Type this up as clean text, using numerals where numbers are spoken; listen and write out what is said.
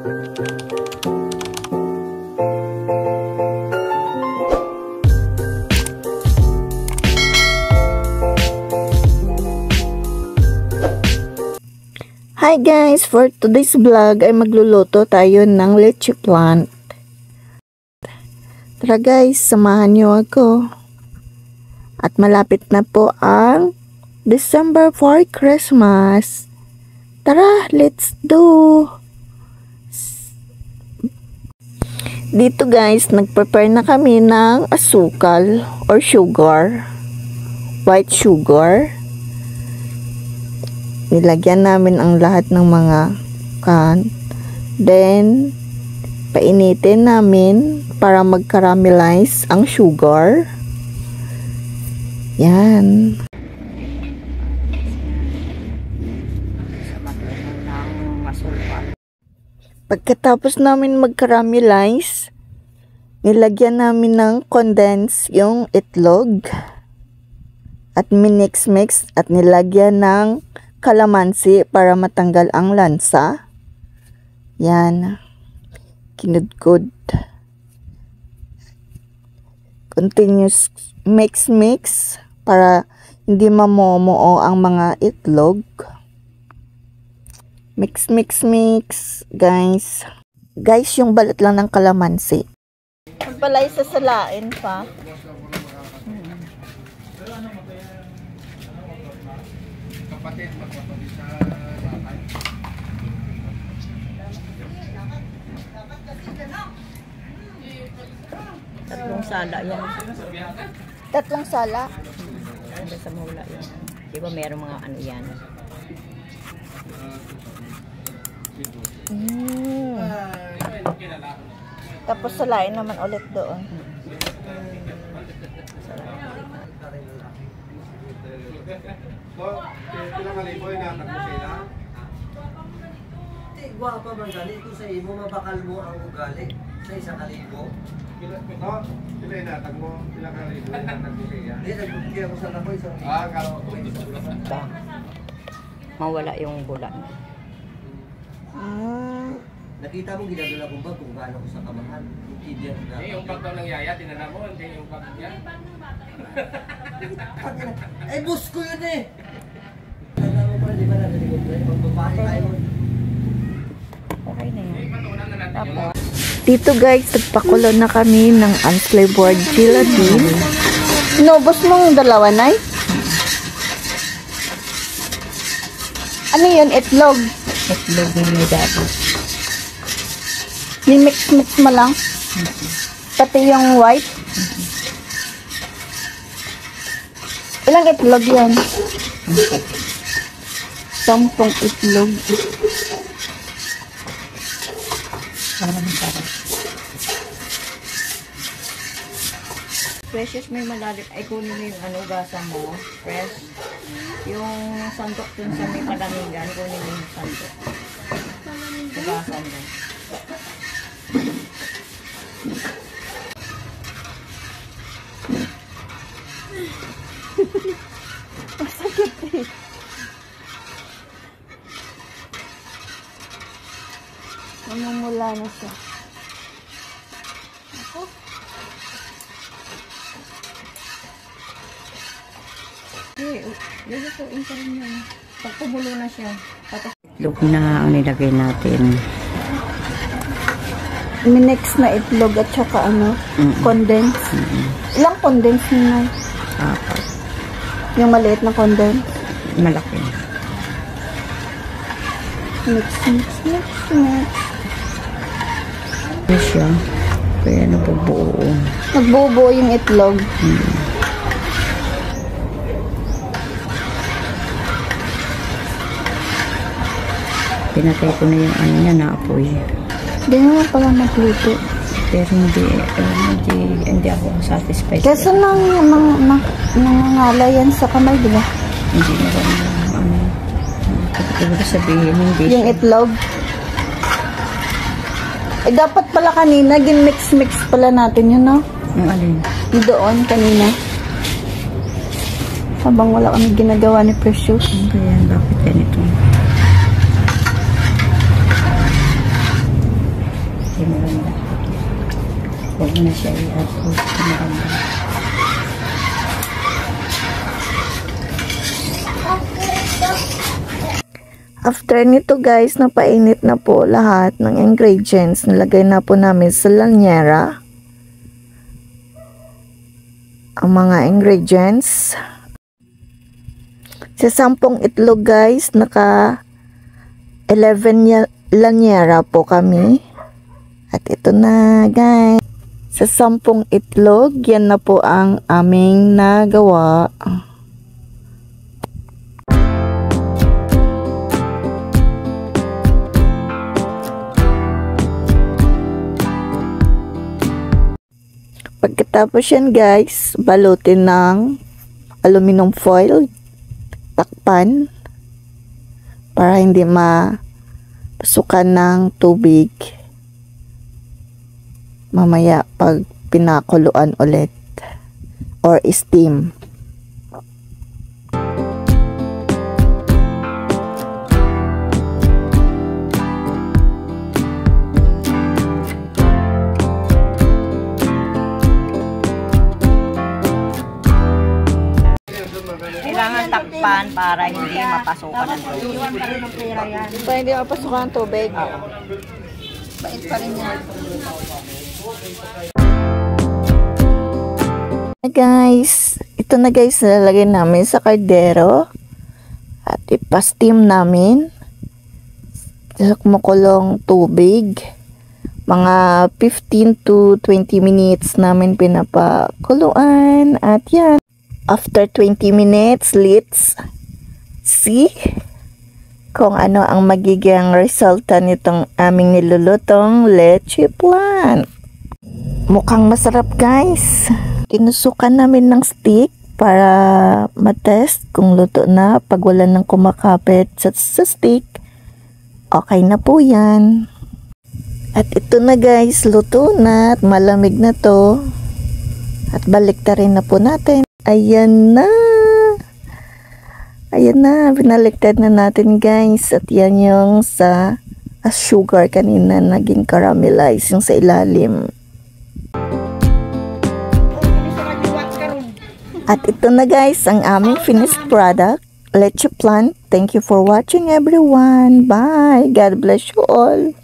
Hi guys! For today's vlog ay magluluto tayo ng leche plant. Tara guys, samahan nyo ako. At malapit na po ang December for Christmas. Tara, let's do! Dito guys, nagprepare na kami ng asukal or sugar. White sugar. Nilagyan namin ang lahat ng mga kan. Then, painitin namin para mag-caramelize ang sugar. Yan. Pagkatapos namin mag-caramelize, nilagyan namin ng condense yung itlog. At minix-mix at nilagyan ng kalamansi para matanggal ang lansa. Yan. Kinudkod. Continuous mix para hindi mamomoo ang mga itlog. Mix, guys. Guys, yung balat lang ng kalamansi. Magpalay sa salain pa. Tatlong sala yan. Tatlong sala? Hanggang sa mahula yan. Di ba meron mga ano yan? Tapos salain naman ulit doon. Guwapa man gali ito sa imo, mabakal mo ang ugali sa isang kalibo. Sila inatag mo, ilang kalibo inatag mo siya. Hindi, nagbukya ko sa lako isang Kalo. Mawala yung bulan. Nakita mo ginagala ko ba kung gaano ko sa kamahal? Hindi Yung pag daw ng yaya, tinanong mo, hindi yung pag niya. Ay, bus ko yun eh! Alam mo pa, di ba nagalikod ko eh? Pagbabae tayo. Okay na yun. Tapos, Dito guys, nagpakulo na kami ng unflavored gelatin. Inubos mong dalawa, Nay? Ano yun? Itlog? itlog na may dapat. Mix mo lang? Pati yung white? Ilang itlog yan? 10 itlog. Parang sarap. Precious, may malalim. Ay, kunin mo yung ano, gasa mo. Fresh. Yung sandok dun sa may palamigan, kunin mo yung sandok. Gasan mo. Masakit eh. Namumula na siya. Ako. Lulutuin ka rin yan. Pag kumulo na siya. Itlog na ang nilagay natin. Minix na itlog at saka ano, condense. Ilang condense nyo? 4. Yung maliit na condense? Malaki. Mix. Ano siya? Kaya nabubuo. Nagbubuo yung itlog. Pinatay ko na yung ano niya, naapoy. Hindi naman pala magluto. Pero hindi ako satisfied. Kasi nangangala yan sa kamay, di ba? Hindi na ba ano, kapag sabihin, hindi Yung siya. itlog. Eh, dapat pala kanina, gin-mix pala natin yun, no? Yung alin? Yung doon, kanina. Habang wala kami ginagawa ni Precious. Kaya bakit ganito? Huwag mo na siya i-upload. After nito guys, napainit na po lahat ng ingredients. Nilagay na po namin sa lanyera ang mga ingredients. Sa 10 itlog guys, naka 11 lanyera po kami. At ito na guys. Sa 10 itlog, yan na po ang aming nagawa. Pagkatapos yan guys, balutin ng aluminum foil, takpan, para hindi mapasukan ng tubig mamaya pag pinakuluan ulit or steam. Kailangan takpan para hindi mapasukan ng tubig. Para hindi mapasukan ng tubig. Bait pa rin yan. Guys, ito na guys, nilalagay namin sa kaldero at ipa-steam namin sa kumukulong tubig. Mga 15 to 20 minutes namin pinapakuluan at yan. After 20 minutes, let's see kung ano ang magiging resulta nitong aming nilulutong leche flan. Mukhang masarap guys. Tinusukan namin ng stick para matest kung luto na. Pag wala nang kumakapit sa stick, okay na po yan. At ito na guys, luto na at malamig na to. At baliktarin na po natin. Ayan na. Ayan na, binaliktad na natin guys. At yan yung sa sugar kanina naging caramelized yung sa ilalim. At ito na guys, ang aming finished product, leche flan. Thank you for watching everyone. Bye. God bless you all.